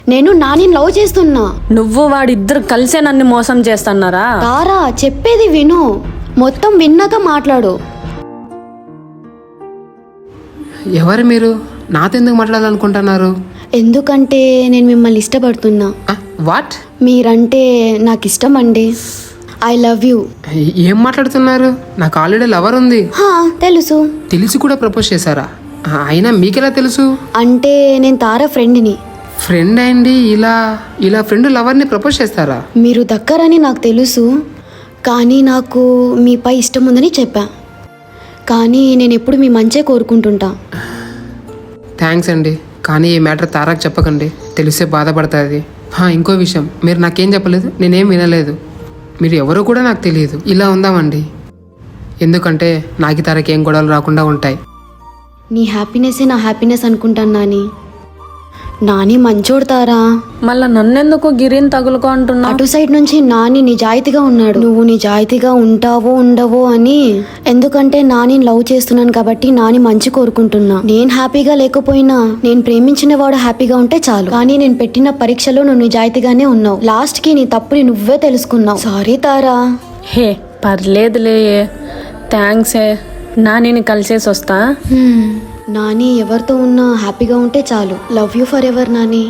నేను నాని లవ్ చేస్తున్నా. నువ్వు వాడిద్దరు కలిసే నన్ను మోసం చేస్తున్నారా? తారా చెప్పేది విను, మొత్తం విన్నాక మాట్లాడు. ఎవరు మీరు? నాతో ఎందుకు మాట్లాడాలనుకుంటున్నారు? ఎందుకంటే నేను మిమ్మల్ని ఇష్టపడుతున్నా. వాట్? మీరంటే నాకు ఇష్టం అండి. I love you. ఏం మాట్లాడుతున్నారు? నాకు ఆల్రెడీ లవర్ ఉంది. తెలుసు. తెలిసి కూడా ప్రపోజ్ చేశారా? అయినా మీకెలా తెలుసు? అంటే నేను తారా ఫ్రెండ్ని. ఫ్రెండ్ అయింది ఇలా ఫ్రెండ్ లవర్ని ప్రపోజ్ చేస్తారా? మీరు దక్కరని నాకు తెలుసు, కానీ నాకు మీపై ఇష్టం ఉందని చెప్పా. కానీ నేను ఎప్పుడు మీ మంచే కోరుకుంటుంటా. థ్యాంక్స్ అండి, కానీ ఈ మ్యాటర్ తారాకు చెప్పకండి, తెలిసే బాధపడుతుంది. ఇంకో విషయం, మీరు నాకేం చెప్పలేదు, నేనేం వినలేదు. మీరు ఎవరో కూడా నాకు తెలియదు. ఇలా ఉందామండి, ఎందుకంటే నాకు తారకి ఏం గొడవలు రాకుండా ఉంటాయి. నీ హ్యాపీనెస్సే నా హ్యాపీనెస్ అనుకుంటాను నాని. నాని మంచోడు తారా. మళ్ళా నన్నెందుకు గిరిని తగులుకో అంటున్నా? అటు సైడ్ నుంచి నాని నిజాయితీగా ఉన్నాడు. నువ్వు నిజాయితీగా ఉంటావో ఉండవో అని. ఎందుకంటే నాని లవ్ చేస్తున్నాను కాబట్టి నాని మంచి కోరుకుంటున్నా. నేను హ్యాపీగా లేకపోయినా నేను ప్రేమించిన వాడు హ్యాపీగా ఉంటే చాలు. కానీ నేను పెట్టిన పరీక్షలో నువ్వు నిజాయితీగానే ఉన్నావు. లాస్ట్ కి నీ తప్పుని నువ్వే తెలుసుకున్నావు. సారీ తారా. హే పర్లేదులే, థ్యాంక్స్. నాని కలిసేసి వస్తా. నాని ఎవరితో ఉన్నా హ్యాపీగా ఉంటే చాలు. Love you for ever Nani.